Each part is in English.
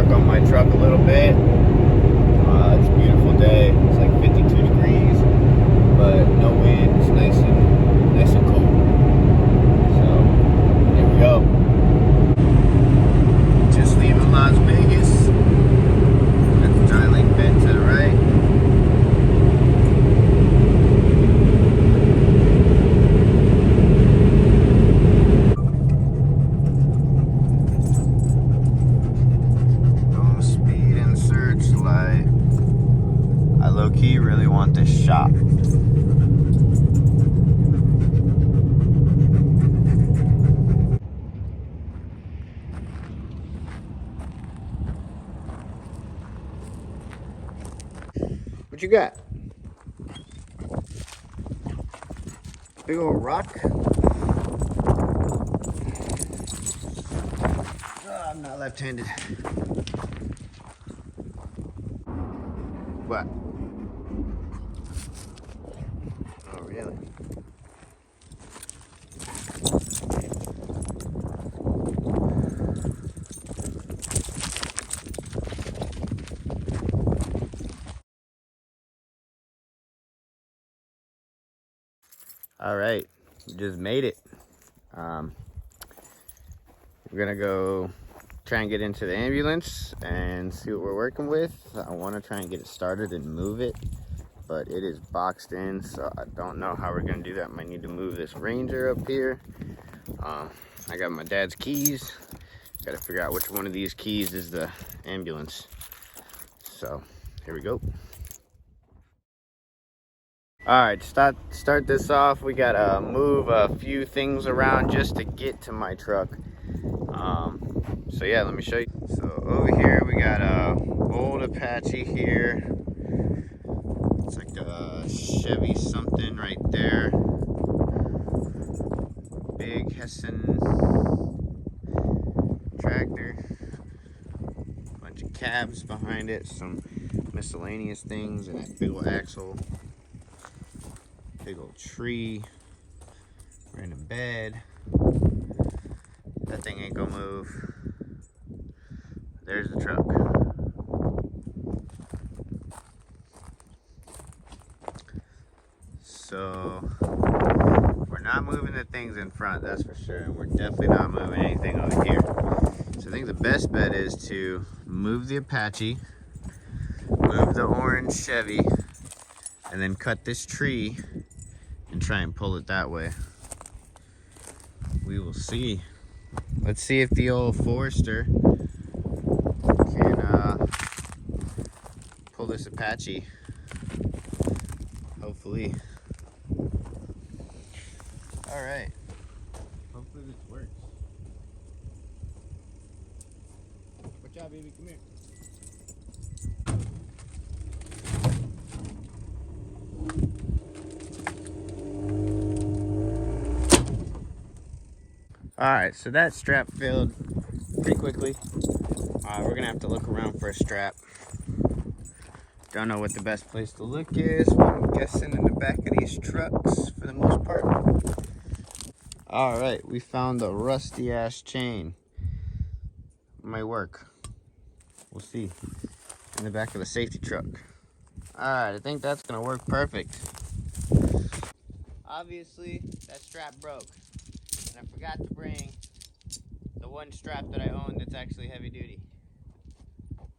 work on my truck a little bit. It's a beautiful day. It's like 52 degrees, but no wind. It's nice and cool. So here we go. Just leaving Las Vegas. That's the dry lake bed to the right. Low-key really want this shop. What you got? Big old rock? Oh, I'm not left-handed. What? Oh, really? All right, just made it. We're gonna go try and get into the ambulance and see what we're working with. I want to try and get it started and move it, but it is boxed in, so I don't know how we're gonna do that. Might need to move this Ranger up here. I got my dad's keys. Got to figure out which one of these keys is the ambulance. So here we go. All right, start this off. We gotta move a few things around just to get to my truck. So yeah, let me show you. So over here we got a old Apache here. It's like a Chevy something right there. Big Hessen tractor. Bunch of cabs behind it. Some miscellaneous things and a big old axle. Big old tree. Random bed. That thing ain't gonna move. There's the truck. So we're not moving the things in front, that's for sure, and we're definitely not moving anything over here. So I think the best bet is to move the Apache, move the orange Chevy, and then cut this tree and try and pull it that way. We will see. Let's see if the old Forester can pull this Apache. Hopefully. All right. Hopefully this works. Good job, baby. Come here. All right, so that strap filled pretty quickly. We're gonna have to look around for a strap. Don't know what the best place to look is, but I'm guessing in the back of these trucks for the most part. All right, we found the rusty ass chain. Might work. We'll see. In the back of the safety truck. All right, I think that's gonna work perfect. Obviously, that strap broke. And I forgot to bring the one strap that I own that's actually heavy duty.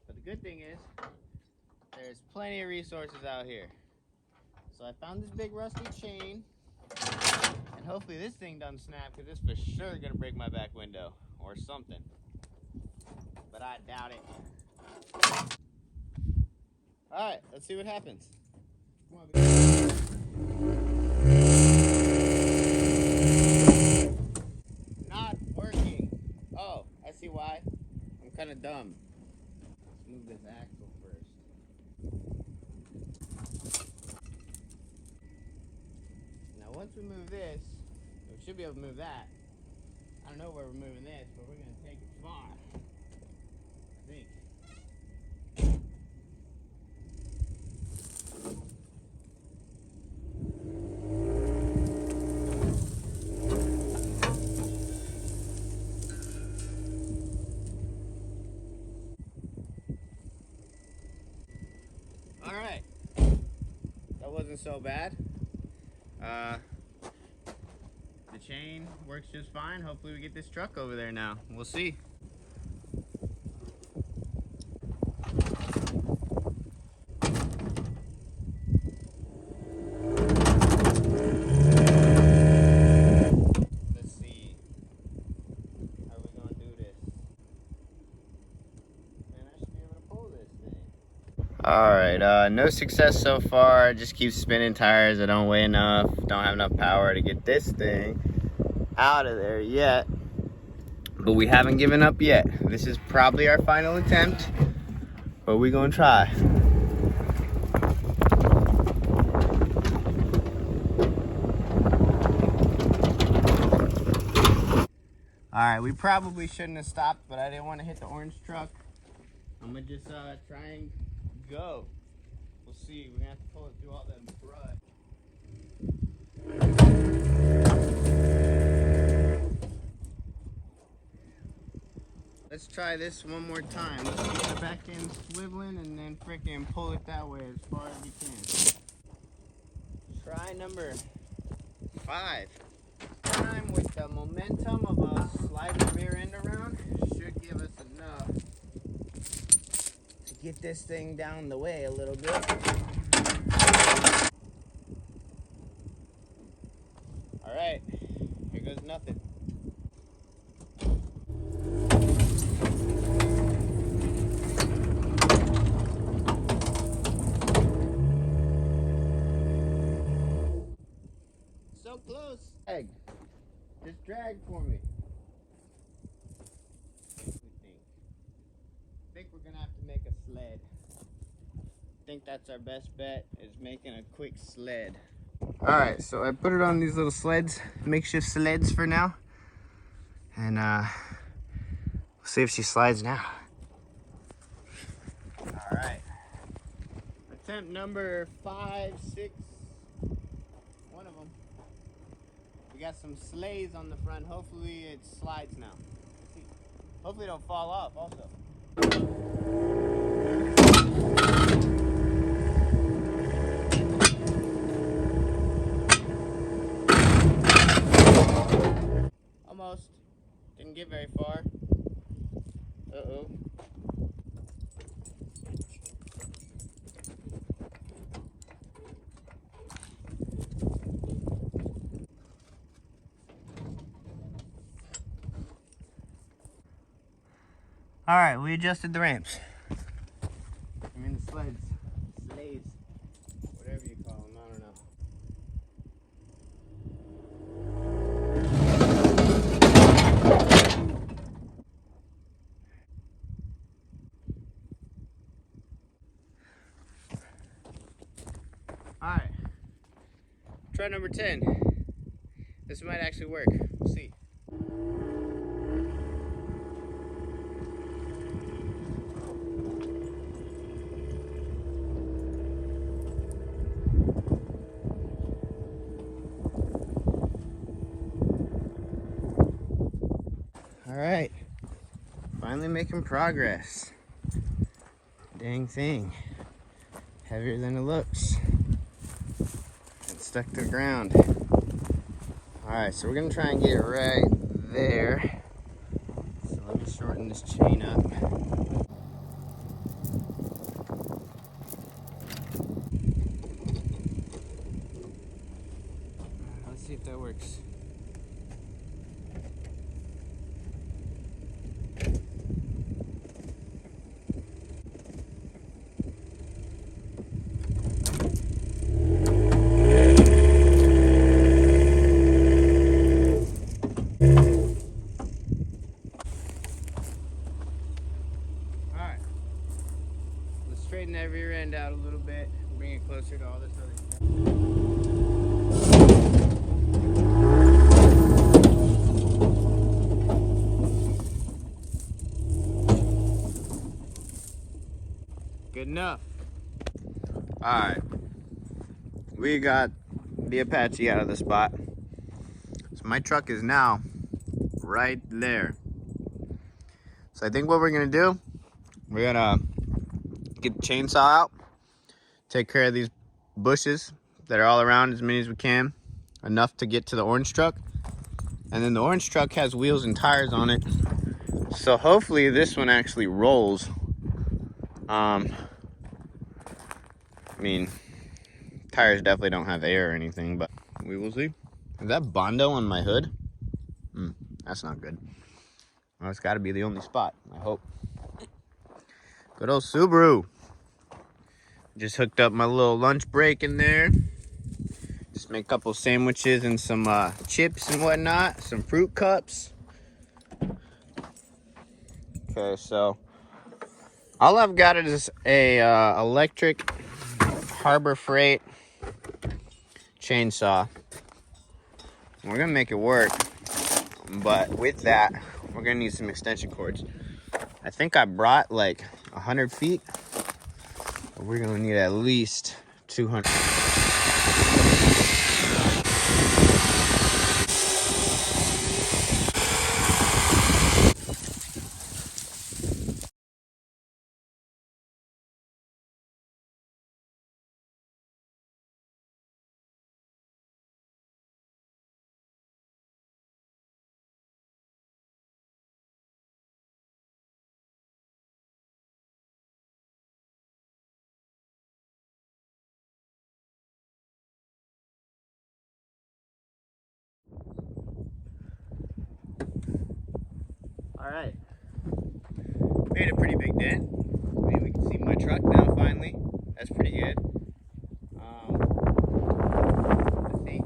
But the good thing is, there's plenty of resources out here. So I found this big rusty chain, and hopefully this thing doesn't snap, because it's for sure gonna break my back window or something. But I doubt it. All right, let's see what happens. Come on, baby. Not working. Oh, I see why. I'm kind of dumb. Let's move this axle first. Now once we move this, we should be able to move that. I don't know where we're moving this, but we're going to take it far. I think. so bad. The chain works just fine. Hopefully we get this truck over there now. We'll see. Let's see. How are we gonna do this? Man, I should be able to pull this thing. Alright, no success so far. Just keep spinning tires. I don't weigh enough. Don't have enough power to get this thing out of there yet. But we haven't given up yet. This is probably our final attempt, but we're gonna try. Alright, we probably shouldn't have stopped, but I didn't want to hit the orange truck. I'm gonna just try and go. We'll see. We're gonna have to pull it through all that brush. Let's try this one more time. Let's get the back end swiveling and then freaking pull it that way as far as we can. Try number 5. Time with the momentum of a sliding rear end around should give us enough to get this thing down the way a little bit. Alright, here goes nothing. So close. Drag. Just drag for me. I think we're gonna have to make a sled. I think that's our best bet, is making a quick sled. Alright, so I put it on these little sleds, makeshift sleds for now. And we'll see if she slides now. Alright. Attempt number 5, 6, one of them. We got some sleighs on the front. Hopefully it slides now. Let's see. Hopefully it don't fall off also. Almost. Didn't get very far. Uh-oh. Alright, we adjusted the ramps. I mean the sleds. Sleighs. Whatever you call them, I don't know. Alright. Try number 10. This might actually work. We'll see. Alright. Finally making progress. Dang thing. Heavier than it looks. It's stuck to the ground. Alright, so we're gonna try and get it right there. So let me shorten this chain up. Let's see if that works. Straighten that rear end out a little bit, bring it closer to all this other stuff. Good enough. Alright, we got the Apache out of the spot. So my truck is now right there. So I think what we're gonna do, we're gonna get the chainsaw out, take care of these bushes that are all around, as many as we can. Enough to get to the orange truck. And then the orange truck has wheels and tires on it. So hopefully this one actually rolls. I mean, tires definitely don't have air or anything, but we will see. Is that Bondo on my hood? That's not good. Well, it's got to be the only spot, I hope. Good old Subaru. Just hooked up my little lunch break in there. Just make a couple sandwiches and some chips and whatnot. Some fruit cups. Okay, so all I've got is a electric Harbor Freight chainsaw. We're gonna make it work, but with that, we're gonna need some extension cords. I think I brought like 100 feet. We're gonna need at least 200. All right, made a pretty big dent. I mean, we can see my truck now finally. That's pretty good. I think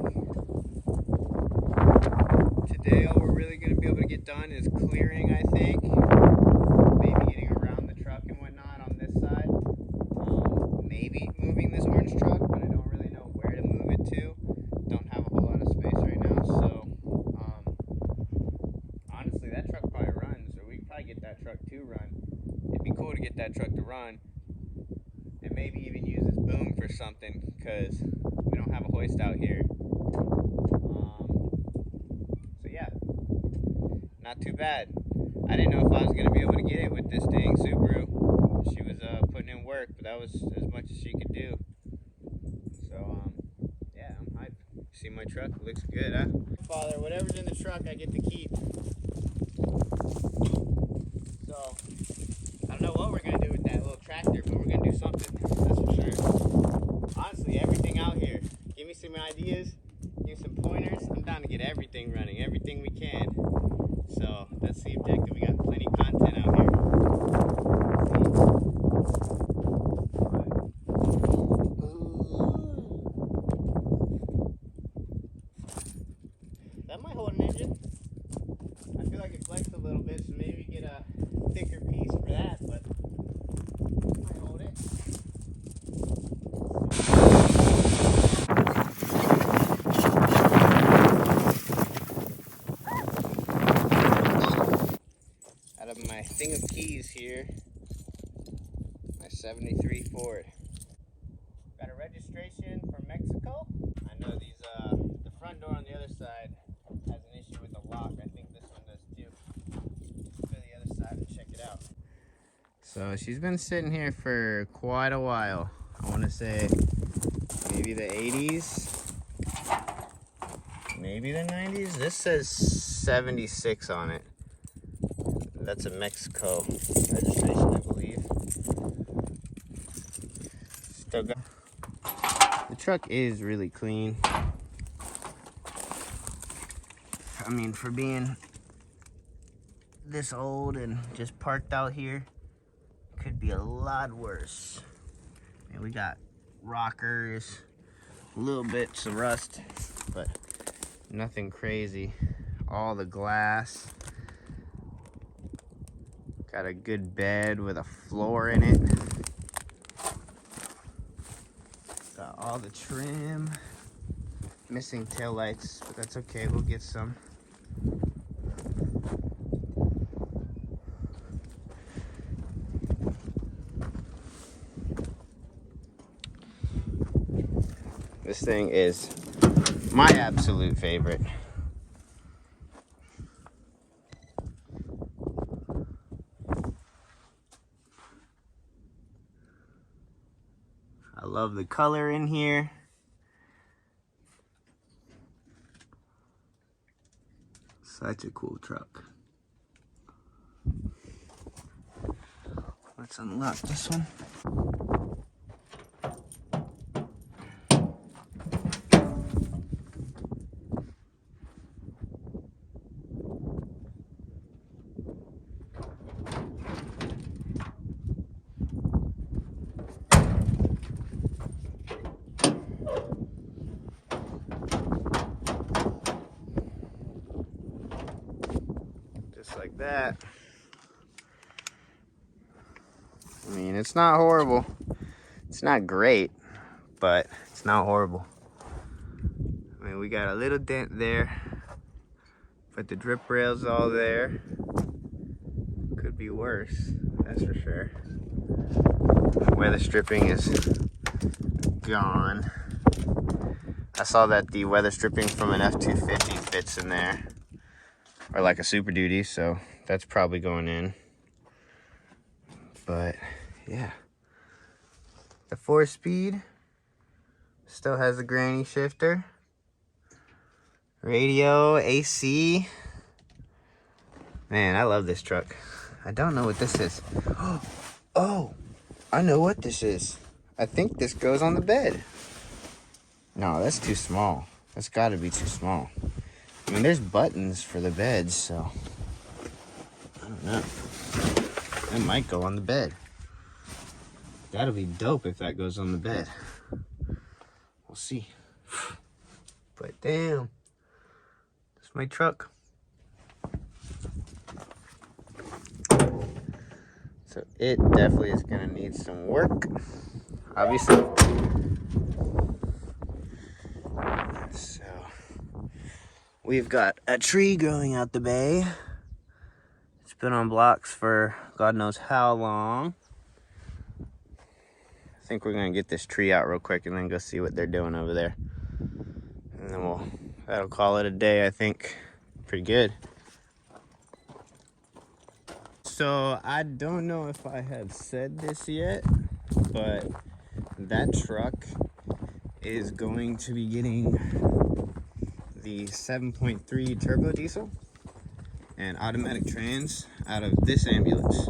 today all we're really gonna be able to get done is clearing, I think. Maybe getting around the truck and whatnot on this side. Maybe moving this orange truck, but I don't really know where to move it to. Don't have a whole lot of space right now, so honestly, that truck probably runs, or we could probably get that truck to run. It'd be cool to get that truck to run, and maybe even use this boom for something, because we don't have a hoist out here. So yeah, not too bad. I didn't know if I was going to be able to get it with this dang Subaru. She was putting in work, but that was as much as she could do. So yeah, I'm hyped. See my truck? It looks good, huh? Father, whatever's in the truck, I get to keep. So I don't know what we're going to do with that little tractor, but we're going to do something. That's for sure. Honestly, everything out here. Give me some ideas. Give me some pointers. I'm down to get everything running, everything we can. So that's the objective. We got plenty of content out here. That might hold an engine. I feel like it flexed a little bit, so maybe get a thicker piece for that, but it might hold it. Out of my thing of keys here, my 73 Ford. Got a registration from Mexico. I know these, the front door on the other side has an issue with the lock. I think this one does too. Let's go to the other side and check it out. So she's been sitting here for quite a while. I want to say maybe the 80s, maybe the 90s. This says 76 on it. That's a Mexico registration, I believe. Still got. The truck is really clean. I mean, for being this old and just parked out here, could be a lot worse. And we got rockers, a little bits of rust, but nothing crazy. All the glass. Got a good bed with a floor in it. Got all the trim. Missing taillights, but that's okay, we'll get some. This thing is my absolute favorite. I love the color in here. Such a cool truck. Let's unlock this one. Just like that. I mean, it's not horrible. It's not great, but it's not horrible. I mean, we got a little dent there, but the drip rail's all there. Could be worse, that's for sure. Weather stripping is gone. I saw that the weather stripping from an F250 fits in there, or like a Super Duty, so that's probably going in. But yeah, the 4-speed still has a granny shifter, radio, AC. Man, I love this truck. I don't know what this is. Oh, I know what this is. I think this goes on the bed. No, that's too small. That's got to be too small. I mean, there's buttons for the beds, so I don't know. That might go on the bed. That'll be dope if that goes on the bed. We'll see. But damn, that's my truck. So it definitely is gonna need some work, obviously. So we've got a tree growing out the bay. It's been on blocks for God knows how long. I think we're gonna get this tree out real quick and then go see what they're doing over there. And then that'll call it a day, I think. Pretty good. So I don't know if I have said this yet, but that truck is going to be getting the 7.3 turbo diesel and automatic trans out of this ambulance.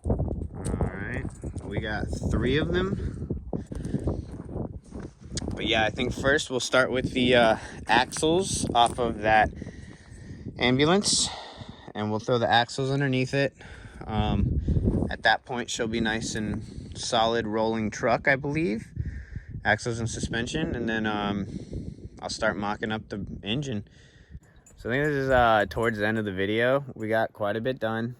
Alright, we got 3 of them. But yeah, I think first we'll start with the axles off of that ambulance, and we'll throw the axles underneath it. At that point, she'll be nice and solid rolling truck, I believe. Axles and suspension, and then I'll start mocking up the engine. So I think this is towards the end of the video. We got quite a bit done.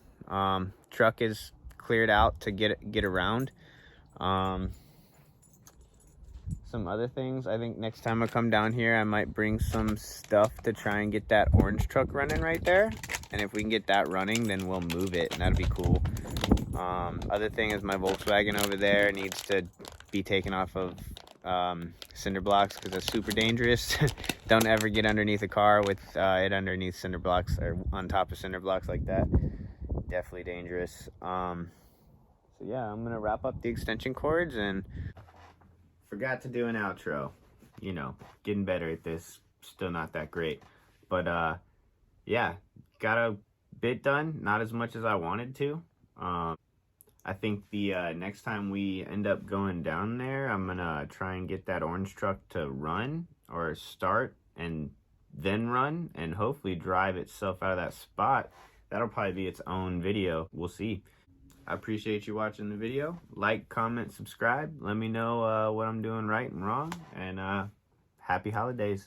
Truck is cleared out to get around. Some other things, I think next time I come down here, I might bring some stuff to try and get that orange truck running right there. And if we can get that running, then we'll move it, and that'd be cool. Other thing is my Volkswagen over there needs to be taken off of cinder blocks because it's super dangerous. Don't ever get underneath a car with it underneath cinder blocks or on top of cinder blocks like that. Definitely dangerous. So yeah, I'm gonna wrap up the extension cords, and forgot to do an outro. You know, getting better at this. Still not that great, but yeah, got a bit done. Not as much as I wanted to. I think the next time we end up going down there, I'm gonna try and get that orange truck to run or start and then run, and hopefully drive itself out of that spot. That'll probably be its own video. We'll see. I appreciate you watching the video. Like, comment, subscribe. Let me know what I'm doing right and wrong, and happy holidays.